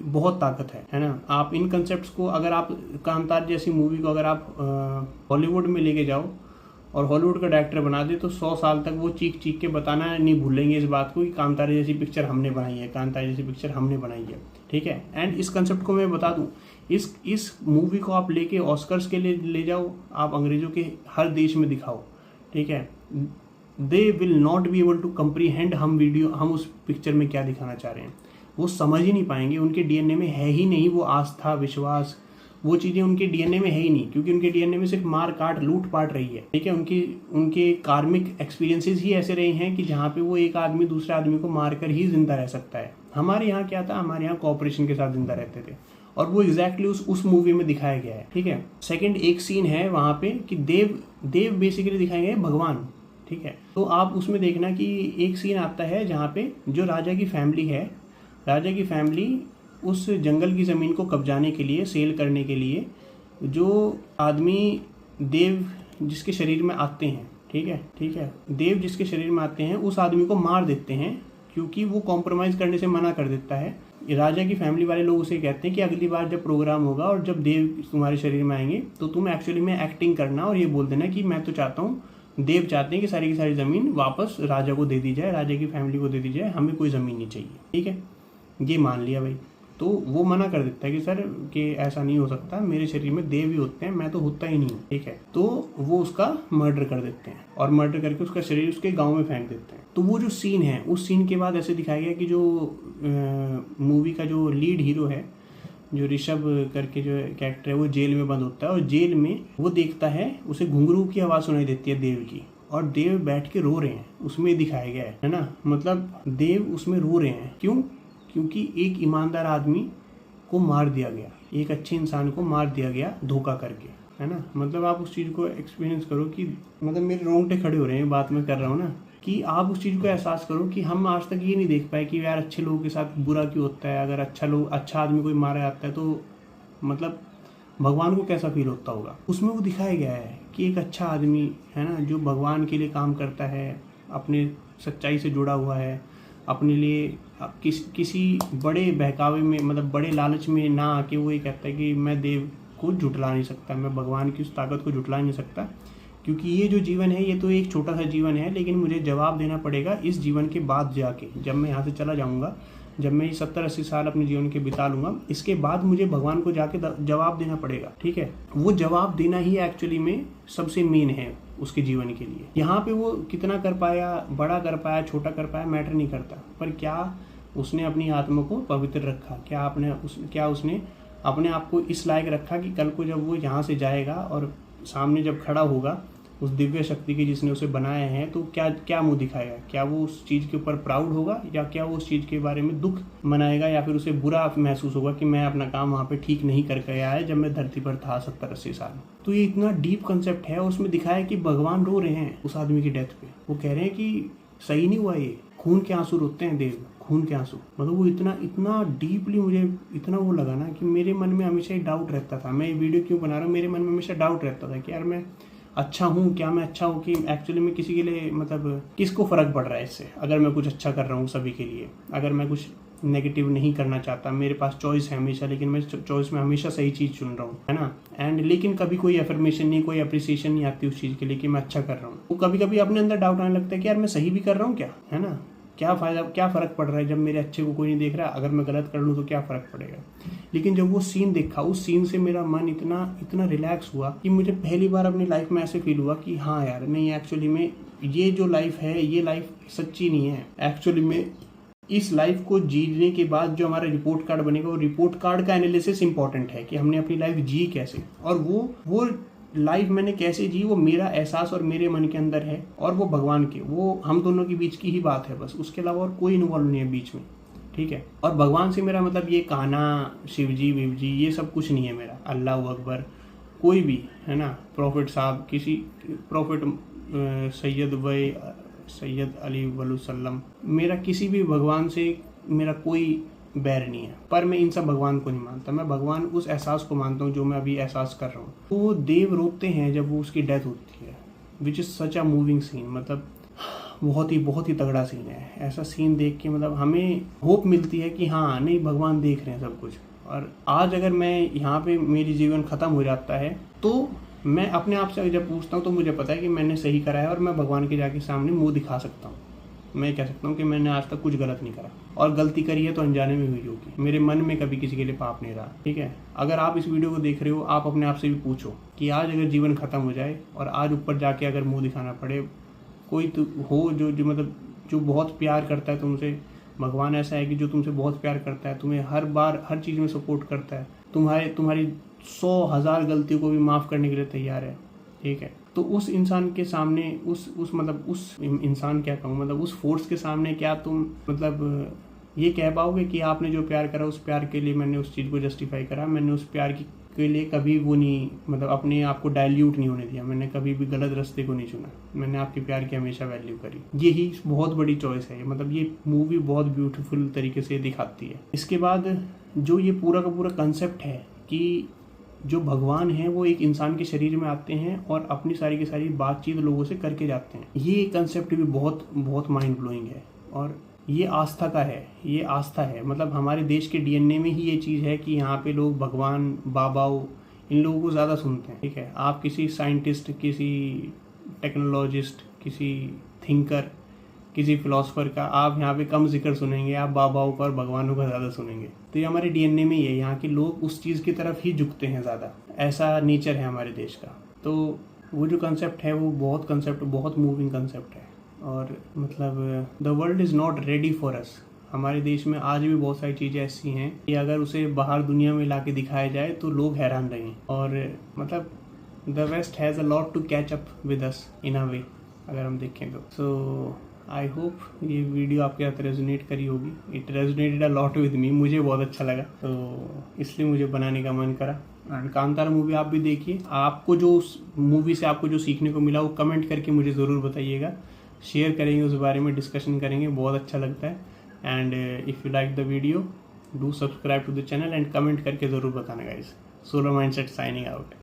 बहुत ताकत है ना। आप इन कंसेप्ट को अगर आप कांतार जैसी मूवी को अगर आप हॉलीवुड में लेके जाओ और हॉलीवुड का डायरेक्टर बना दे तो 100 साल तक वो चीख चीख के बताना नहीं भूलेंगे इस बात को कि कांतार जैसी पिक्चर हमने बनाई है, कांतार जैसी पिक्चर हमने बनाई है। ठीक है। एंड इस कंसेप्ट को मैं बता दूं, इस मूवी को आप लेके ऑस्कर्स के लिए ले जाओ, आप अंग्रेजों के हर देश में दिखाओ। ठीक है। They will not be able to comprehend हम उस पिक्चर में क्या दिखाना चाह रहे हैं। वो समझ ही नहीं पाएंगे, उनके डीएनए में है ही नहीं वो आस्था, विश्वास, वो चीज़ें उनके डीएनए में है ही नहीं, क्योंकि उनके डीएनए में सिर्फ मार काट लूट पाट रही है। ठीक है। उनके कार्मिक एक्सपीरियंसेस ही ऐसे रहे हैं कि जहाँ पे वो एक आदमी दूसरे आदमी को मारकर ही जिंदा रह सकता है। हमारे यहाँ क्या था, हमारे यहाँ कोऑपरेशन के साथ जिंदा रहते थे, और वो एग्जैक्टली उस मूवी में दिखाया गया है। ठीक है। सेकंड एक सीन है वहाँ पे कि देव बेसिकली दिखाए गए भगवान। ठीक है। तो आप उसमें देखना कि एक सीन आता है जहाँ पे जो राजा की फैमिली है, राजा की फैमिली उस जंगल की ज़मीन को कब्जाने के लिए, सेल करने के लिए, जो आदमी देव जिसके शरीर में आते हैं, ठीक है, देव जिसके शरीर में आते हैं उस आदमी को मार देते हैं, क्योंकि वो कॉम्प्रोमाइज़ करने से मना कर देता है। राजा की फैमिली वाले लोग उसे कहते हैं कि अगली बार जब प्रोग्राम होगा और जब देव तुम्हारे शरीर में आएंगे तो तुम एक्चुअली में एक्टिंग करना और ये बोल देना कि मैं तो चाहता हूँ, देव चाहते हैं कि सारी की सारी ज़मीन वापस राजा को दे दी जाए, राजा की फैमिली को दे दी जाए, हमें कोई ज़मीन नहीं चाहिए। ठीक है। ये मान लिया भाई। तो वो मना कर देता है कि सर कि ऐसा नहीं हो सकता, मेरे शरीर में देव ही होते हैं, मैं तो होता ही नहीं हूँ। ठीक है। तो वो उसका मर्डर कर देते हैं और मर्डर करके उसका शरीर उसके गांव में फेंक देते हैं। तो वो जो सीन है, उस सीन के बाद ऐसे दिखाया गया कि जो मूवी का जो लीड हीरो है, जो ऋषभ करके जो कैरेक्टर है, वो जेल में बंद होता है और जेल में वो देखता है, उसे घुंघरू की आवाज़ सुनाई देती है देव की, और देव बैठ के रो रहे हैं, उसमें दिखाया गया है ना। मतलब देव उसमें रो रहे हैं, क्यों? क्योंकि एक ईमानदार आदमी को मार दिया गया, एक अच्छे इंसान को मार दिया गया धोखा करके, है ना। मतलब आप उस चीज़ को एक्सपीरियंस करो कि मतलब मेरे रोंगटे खड़े हो रहे हैं बात मैं कर रहा हूँ ना, कि आप उस चीज़ को एहसास करो कि हम आज तक ये नहीं देख पाए कि यार अच्छे लोगों के साथ बुरा क्यों होता है। अगर अच्छा आदमी कोई मारा जाता है तो मतलब भगवान को कैसा फील होता होगा। उसमें वो दिखाया गया है कि एक अच्छा आदमी है ना, जो भगवान के लिए काम करता है, अपने सच्चाई से जुड़ा हुआ है, अपने लिए किसी बड़े बहकावे में, मतलब बड़े लालच में ना आके वो ये कहता है कि मैं देव को झुटला नहीं सकता, मैं भगवान की उस ताकत को झुटला नहीं सकता, क्योंकि ये जो जीवन है ये तो एक छोटा सा जीवन है, लेकिन मुझे जवाब देना पड़ेगा इस जीवन के बाद जाके, जब मैं यहाँ से चला जाऊँगा, जब मैं 70-80 साल अपने जीवन के बिता लूँगा, इसके बाद मुझे भगवान को जाके जवाब देना पड़ेगा। ठीक है। वो जवाब देना ही एक्चुअली में सबसे मेन है उसके जीवन के लिए। यहाँ पे वो कितना कर पाया, बड़ा कर पाया, छोटा कर पाया, मैटर नहीं करता, पर क्या उसने अपनी आत्मा को पवित्र रखा, क्या उसने अपने आप को इस लायक रखा कि कल को जब वो यहाँ से जाएगा और सामने जब खड़ा होगा उस दिव्य शक्ति की जिसने उसे बनाया है, तो क्या मुंह दिखाएगा? क्या वो उस चीज़ के ऊपर प्राउड होगा, या क्या वो उस चीज़ के बारे में दुख मनाएगा, या फिर उसे बुरा महसूस होगा कि मैं अपना काम वहाँ पे ठीक नहीं करके आया है जब मैं धरती पर था 70-80 साल। तो ये इतना डीप कंसेप्ट है, उसमें दिखाया कि भगवान रो रहे हैं उस आदमी की डेथ पे। वो कह रहे हैं कि सही नहीं हुआ, ये खून के आंसू रोते हैं देव, खून के आंसू। मतलब वो इतना डीपली मुझे इतना वो लगा ना कि मेरे मन में हमेशा एक डाउट रहता था। मैं ये वीडियो क्यों बना रहा हूँ, मेरे मन में हमेशा डाउट रहता था कि यार मैं अच्छा हूँ क्या, मैं अच्छा हूँ कि एक्चुअली में किसी के लिए, मतलब किसको फ़र्क पड़ रहा है इससे, अगर मैं कुछ अच्छा कर रहा हूँ सभी के लिए, अगर मैं कुछ नेगेटिव नहीं करना चाहता, मेरे पास चॉइस है हमेशा, लेकिन मैं चॉइस में हमेशा सही चीज़ चुन रहा हूँ, है ना। एंड लेकिन कभी कोई एफर्मेशन नहीं, कोई अप्रिसिएशन नहीं आती उस चीज़ के लिए कि मैं अच्छा कर रहा हूँ। वो कभी कभी अपने अंदर डाउट आने लगता है कि यार मैं सही भी कर रहा हूँ क्या, है ना, क्या फ़ायदा, क्या फ़र्क पड़ रहा है जब मेरे अच्छे को कोई नहीं देख रहा, अगर मैं गलत कर लूँ तो क्या फ़र्क पड़ेगा। लेकिन जब वो सीन देखा, उस सीन से मेरा मन इतना रिलैक्स हुआ कि मुझे पहली बार अपनी लाइफ में ऐसे फील हुआ कि हाँ यार, नहीं एक्चुअली में ये जो लाइफ है, ये लाइफ सच्ची नहीं है। एक्चुअली में इस लाइफ को जीने के बाद जो हमारा रिपोर्ट कार्ड बनेगा, वो रिपोर्ट कार्ड का एनालिसिस इंपॉर्टेंट है कि हमने अपनी लाइफ जी कैसे, और वो लाइफ मैंने कैसे जी, वो मेरा एहसास और मेरे मन के अंदर है, और वो भगवान के, वो हम दोनों के बीच की ही बात है बस, उसके अलावा और कोई इन्वॉल्व नहीं है बीच में। ठीक है। और भगवान से मेरा मतलब ये कान्हा, शिवजी, विवजी, ये सब कुछ नहीं है मेरा, अल्लाह अकबर, कोई भी, है ना, प्रॉफिट साहब, किसी प्रॉफिट सैयद अली वसल्लम, मेरा किसी भी भगवान से मेरा कोई बैर नहीं है। पर मैं इन सब भगवान को नहीं मानता, मैं भगवान उस एहसास को मानता हूँ जो मैं अभी एहसास कर रहा हूँ। तो वो देव रोते हैं जब वो उसकी डेथ होती है, which is such a moving scene. मतलब बहुत ही तगड़ा सीन है। ऐसा सीन देख के मतलब हमें होप मिलती है कि हाँ नहीं, भगवान देख रहे हैं सब कुछ। और आज अगर मैं यहाँ पे मेरी जीवन ख़त्म हो जाता है तो मैं अपने आप से जब पूछता हूँ तो मुझे पता है कि मैंने सही करा है और मैं भगवान के जाके सामने मुंह दिखा सकता हूँ। मैं कह सकता हूँ कि मैंने आज तक कुछ गलत नहीं करा, और गलती करी है तो अनजाने में हुई होगी। मेरे मन में कभी किसी के लिए पाप नहीं रहा। ठीक है, अगर आप इस वीडियो को देख रहे हो, आप अपने आप से भी पूछो कि आज अगर जीवन ख़त्म हो जाए और आज ऊपर जाके अगर मुंह दिखाना पड़े, कोई तो हो जो मतलब जो बहुत प्यार करता है तुमसे। भगवान ऐसा है कि जो तुमसे बहुत प्यार करता है, तुम्हें हर बार हर चीज़ में सपोर्ट करता है, तुम्हारी 100,000 गलतियों को भी माफ़ करने के लिए तैयार है। ठीक है, तो उस इंसान के सामने उस इंसान क्या कहूँ, मतलब उस फोर्स के सामने क्या तुम मतलब ये कह पाओगे कि आपने जो प्यार करा उस प्यार के लिए मैंने उस चीज़ को जस्टिफाई करा, मैंने उस प्यार के लिए कभी वो नहीं मतलब अपने आप को डाइल्यूट नहीं होने दिया, मैंने कभी भी गलत रास्ते को नहीं चुना, मैंने आपके प्यार की हमेशा वैल्यू करी। यही बहुत बड़ी चॉइस है। मतलब ये मूवी बहुत ब्यूटीफुल तरीके से दिखाती है। इसके बाद जो ये पूरा का पूरा कंसेप्ट है कि जो भगवान है वो एक इंसान के शरीर में आते हैं और अपनी सारी की सारी बातचीत लोगों से करके जाते हैं, ये कंसेप्ट भी बहुत माइंड ब्लोइंग है। और ये आस्था का है, ये आस्था है। मतलब हमारे देश के डीएनए में ही ये चीज़ है कि यहाँ पे लोग भगवान, बाबाओं, इन लोगों को ज़्यादा सुनते हैं। ठीक है, आप किसी साइंटिस्ट, किसी टेक्नोलॉजिस्ट, किसी थिंकर, किसी फिलोसफर का आप यहाँ पे कम जिक्र सुनेंगे, आप बाबाओं का और भगवानों का ज़्यादा सुनेंगे। तो ये हमारे डीएनए में ही है, यहाँ के लोग उस चीज़ की तरफ ही झुकते हैं ज़्यादा, ऐसा नेचर है हमारे देश का। तो वो जो कंसेप्ट है वो बहुत मूविंग कंसेप्ट है। और मतलब the world is not ready for us. हमारे देश में आज भी बहुत सारी चीज़ें ऐसी हैं कि अगर उसे बाहर दुनिया में ला के दिखाया जाए तो लोग हैरान रहें। और मतलब the west has a lot to catch up with us in a way, अगर हम देखें तो। सो आई होप ये वीडियो आपके साथ रेजोनेट करी होगी। It resonated a lot with me, मुझे बहुत अच्छा लगा, तो इसलिए मुझे बनाने का मन करा। एंड कांतारा मूवी आप भी देखिए। आपको जो उस मूवी से आपको जो सीखने को मिला वो कमेंट करके मुझे ज़रूर बताइएगा, शेयर करेंगे, उस बारे में डिस्कशन करेंगे, बहुत अच्छा लगता है। And if you like the video do subscribe to the channel and comment करके ज़रूर बताना guys. Solar mindset signing out.